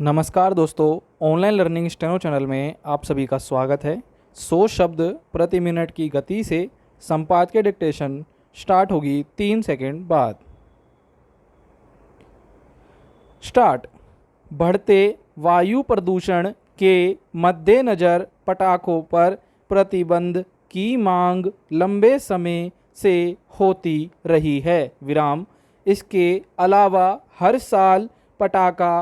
नमस्कार दोस्तों, online learning steno channel में आप सभी का स्वागत है। 100 शब्द प्रति मिनट की गति से संपादकीय डिक्टेशन स्टार्ट होगी 3 सेकंड बाद। स्टार्ट। बढ़ते वायु प्रदूषण के मद्देनज़र पटाखों पर प्रतिबंध की मांग लंबे समय से होती रही है। विराम। इसके अलावा हर साल पटाखा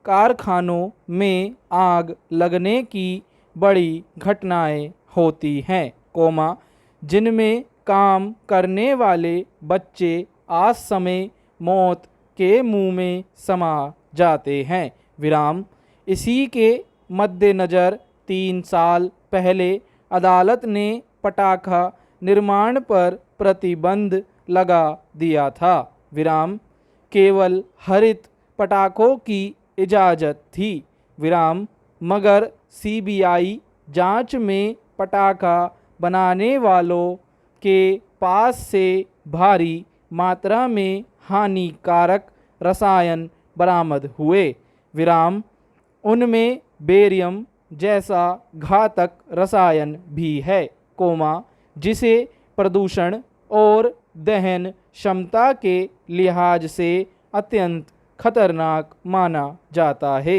कारखानों में आग लगने की बड़ी घटनाएं होती हैं, जिनमें काम करने वाले बच्चे आज समय मौत के मुंह में समा जाते हैं। विराम। इसी के मद्देनज़र 3 साल पहले अदालत ने पटाखा निर्माण पर प्रतिबंध लगा दिया था। विराम। केवल हरित पटाखों की इजाज़त थी। विराम। मगर सीबीआई जांच में पटाखा बनाने वालों के पास से भारी मात्रा में हानिकारक रसायन बरामद हुए। विराम। उनमें बेरियम जैसा घातक रसायन भी है, जिसे प्रदूषण और दहन क्षमता के लिहाज से अत्यंत खतरनाक माना जाता है।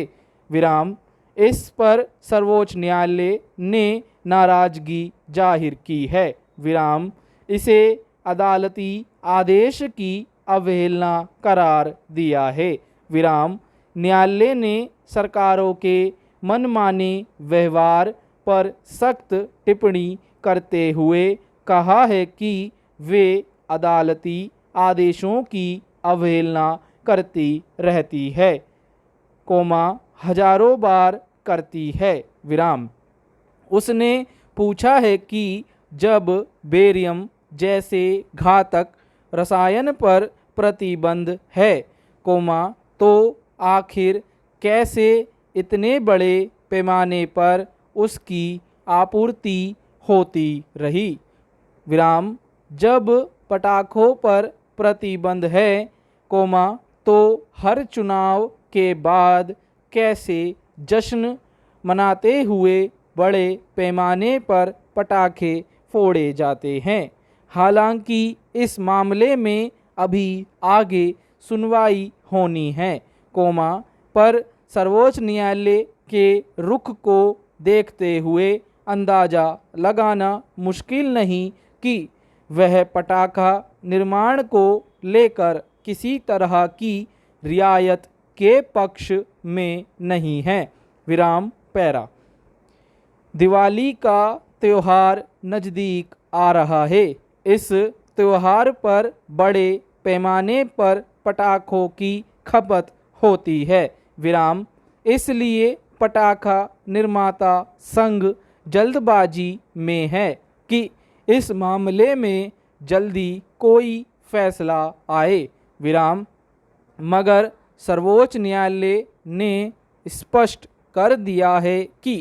विराम। इस पर सर्वोच्च न्यायालय ने नाराजगी जाहिर की है। विराम। इसे अदालती आदेश की अवहेलना करार दिया है। विराम। न्यायालय ने सरकारों के मनमाने व्यवहार पर सख्त टिप्पणी करते हुए कहा है कि वे अदालती आदेशों की अवहेलना करती रहती है, हजारों बार करती है। विराम। उसने पूछा है कि जब बेरियम जैसे घातक रसायन पर प्रतिबंध है, तो आखिर कैसे इतने बड़े पैमाने पर उसकी आपूर्ति होती रही। विराम। जब पटाखों पर प्रतिबंध है, तो हर चुनाव के बाद कैसे जश्न मनाते हुए बड़े पैमाने पर पटाखे फोड़े जाते हैं। हालांकि इस मामले में अभी आगे सुनवाई होनी है, पर सर्वोच्च न्यायालय के रुख को देखते हुए अंदाज़ा लगाना मुश्किल नहीं कि वह पटाखा निर्माण को लेकर किसी तरह की रियायत के पक्ष में नहीं है। विराम। पैरा। दिवाली का त्यौहार नज़दीक आ रहा है। इस त्यौहार पर बड़े पैमाने पर पटाखों की खपत होती है। विराम। इसलिए पटाखा निर्माता संघ जल्दबाजी में है कि इस मामले में जल्दी कोई फैसला आए। विराम। मगर सर्वोच्च न्यायालय ने स्पष्ट कर दिया है कि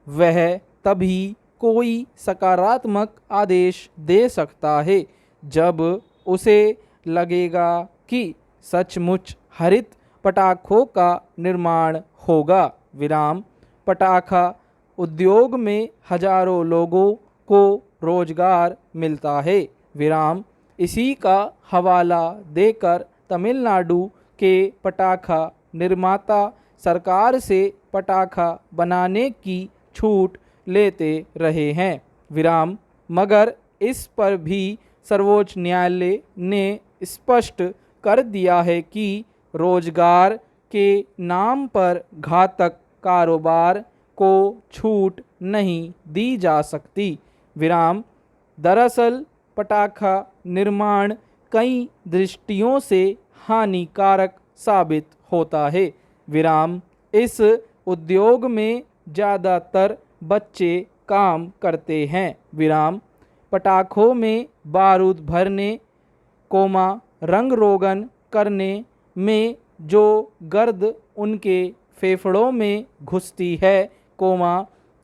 वह तभी कोई सकारात्मक आदेश दे सकता है जब उसे लगेगा कि सचमुच हरित पटाखों का निर्माण होगा। विराम। पटाखा उद्योग में हजारों लोगों को रोजगार मिलता है। विराम। इसी का हवाला देकर तमिलनाडु के पटाखा निर्माता सरकार से पटाखा बनाने की छूट लेते रहे हैं। विराम। मगर इस पर भी सर्वोच्च न्यायालय ने स्पष्ट कर दिया है कि रोजगार के नाम पर घातक कारोबार को छूट नहीं दी जा सकती। विराम। दरअसल पटाखा निर्माण कई दृष्टियों से हानिकारक साबित होता है। विराम। इस उद्योग में ज़्यादातर बच्चे काम करते हैं। विराम। पटाखों में बारूद भरने, रंग रोगन करने में जो गर्द उनके फेफड़ों में घुसती है,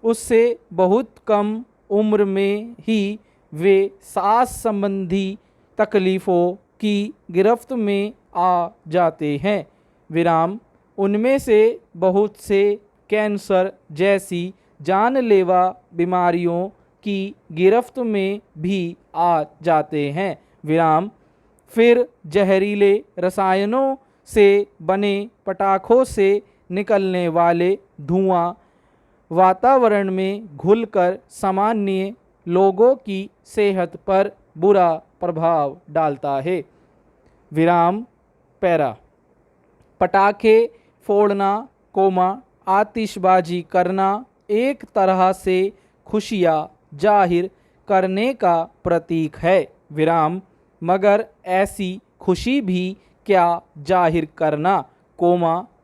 उससे बहुत कम उम्र में ही वे सांस संबंधी तकलीफ़ों की गिरफ्त में आ जाते हैं। विराम। उनमें से बहुत से कैंसर जैसी जानलेवा बीमारियों की गिरफ्त में भी आ जाते हैं। विराम। फिर जहरीले रसायनों से बने पटाखों से निकलने वाले धुआं वातावरण में घुलकर सामान्य लोगों की सेहत पर बुरा प्रभाव डालता है। विराम पैरा। पटाखे फोड़ना आतिशबाजी करना एक तरह से खुशियाँ जाहिर करने का प्रतीक है। विराम। मगर ऐसी खुशी भी क्या जाहिर करना,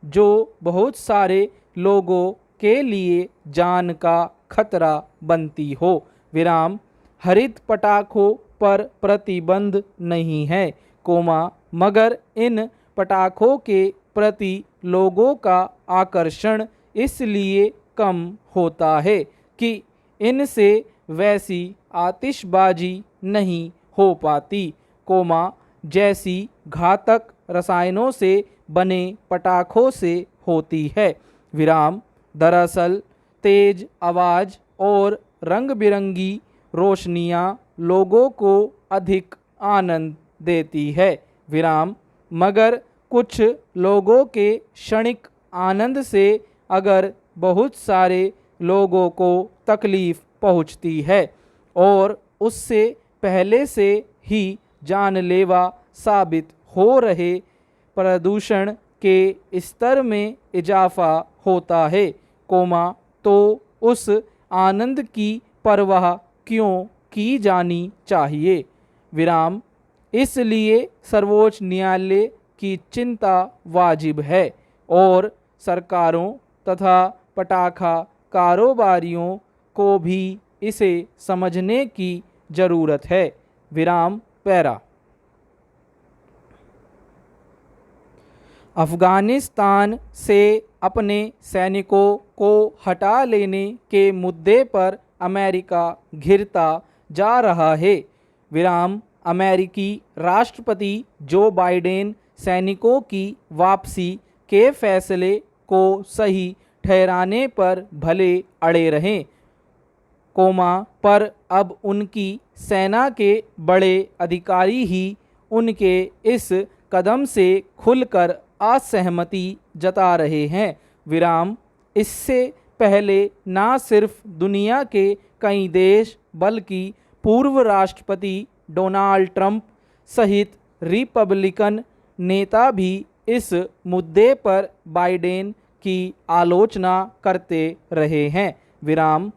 जो बहुत सारे लोगों के लिए जान का खतरा बनती हो। विराम। हरित पटाखों पर प्रतिबंध नहीं है, मगर इन पटाखों के प्रति लोगों का आकर्षण इसलिए कम होता है कि इनसे वैसी आतिशबाजी नहीं हो पाती, जैसी घातक रसायनों से बने पटाखों से होती है। विराम। दरअसल तेज आवाज़ और रंग बिरंगी रोशनियाँ लोगों को अधिक आनंद देती है। विराम। मगर कुछ लोगों के क्षणिक आनंद से अगर बहुत सारे लोगों को तकलीफ़ पहुंचती है और उससे पहले से ही जानलेवा साबित हो रहे प्रदूषण के स्तर में इजाफा होता है, तो उस आनंद की परवाह क्यों की जानी चाहिए। विराम। इसलिए सर्वोच्च न्यायालय की चिंता वाजिब है और सरकारों तथा पटाखा कारोबारियों को भी इसे समझने की ज़रूरत है। विराम पैरा। अफ़गानिस्तान से अपने सैनिकों को हटा लेने के मुद्दे पर अमेरिका घिरता जा रहा है। विराम। अमेरिकी राष्ट्रपति जो बाइडेन सैनिकों की वापसी के फैसले को सही ठहराने पर भले अड़े रहें, पर अब उनकी सेना के बड़े अधिकारी ही उनके इस कदम से खुलकर असहमति जता रहे हैं। विराम। इससे पहले ना सिर्फ दुनिया के कई देश बल्कि पूर्व राष्ट्रपति डोनाल्ड ट्रंप सहित रिपब्लिकन नेता भी इस मुद्दे पर बाइडेन की आलोचना करते रहे हैं। विराम।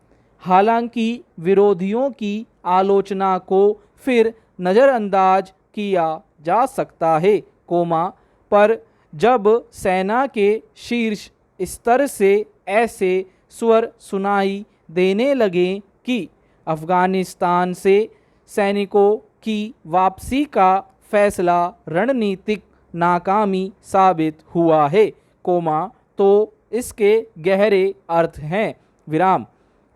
हालांकि विरोधियों की आलोचना को फिर नज़रअंदाज किया जा सकता है, पर जब सेना के शीर्ष स्तर से ऐसे स्वर सुनाई देने लगे कि अफ़गानिस्तान से सैनिकों की वापसी का फैसला रणनीतिक नाकामी साबित हुआ है, तो इसके गहरे अर्थ हैं। विराम।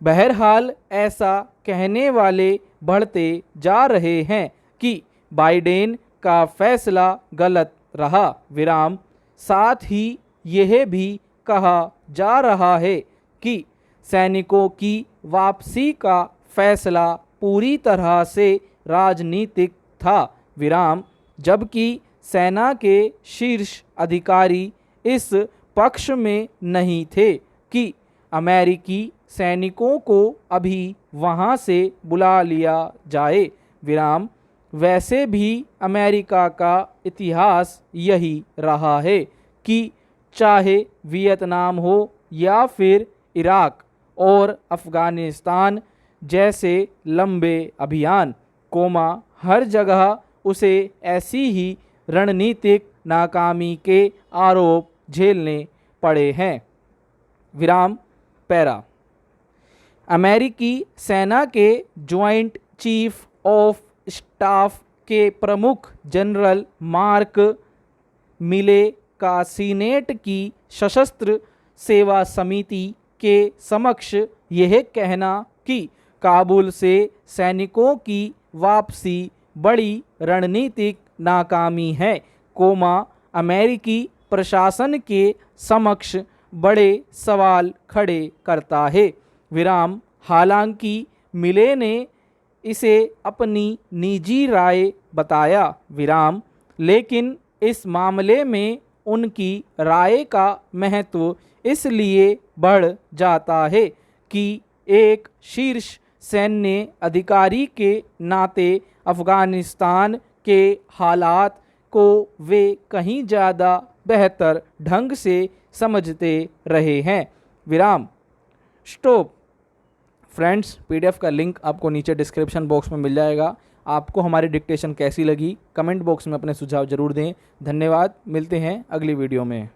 बहरहाल ऐसा कहने वाले बढ़ते जा रहे हैं कि बाइडेन का फैसला गलत रहा। विराम। साथ ही यह भी कहा जा रहा है कि सैनिकों की वापसी का फैसला पूरी तरह से राजनीतिक था। विराम। जबकि सेना के शीर्ष अधिकारी इस पक्ष में नहीं थे कि अमेरिकी सैनिकों को अभी वहां से बुला लिया जाए। विराम। वैसे भी अमेरिका का इतिहास यही रहा है कि चाहे वियतनाम हो या फिर इराक और अफ़गानिस्तान जैसे लंबे अभियान, हर जगह उसे ऐसी ही रणनीतिक नाकामी के आरोप झेलने पड़े हैं। विराम पैरा। अमेरिकी सेना के ज्वाइंट चीफ ऑफ स्टाफ के प्रमुख जनरल मार्क मिले का सीनेट की सशस्त्र सेवा समिति के समक्ष यह कहना कि काबुल से सैनिकों की वापसी बड़ी रणनीतिक नाकामी है, अमेरिकी प्रशासन के समक्ष बड़े सवाल खड़े करता है। विराम। हालांकि मिले ने इसे अपनी निजी राय बताया, विराम, लेकिन इस मामले में उनकी राय का महत्व इसलिए बढ़ जाता है कि एक शीर्ष सैन्य अधिकारी के नाते अफ़गानिस्तान के हालात को वे कहीं ज़्यादा बेहतर ढंग से समझते रहे हैं, विराम। स्टॉप। फ्रेंड्स, पीडीएफ का लिंक आपको नीचे डिस्क्रिप्शन बॉक्स में मिल जाएगा। आपको हमारी डिक्टेशन कैसी लगी कमेंट बॉक्स में अपने सुझाव ज़रूर दें। धन्यवाद। मिलते हैं अगली वीडियो में।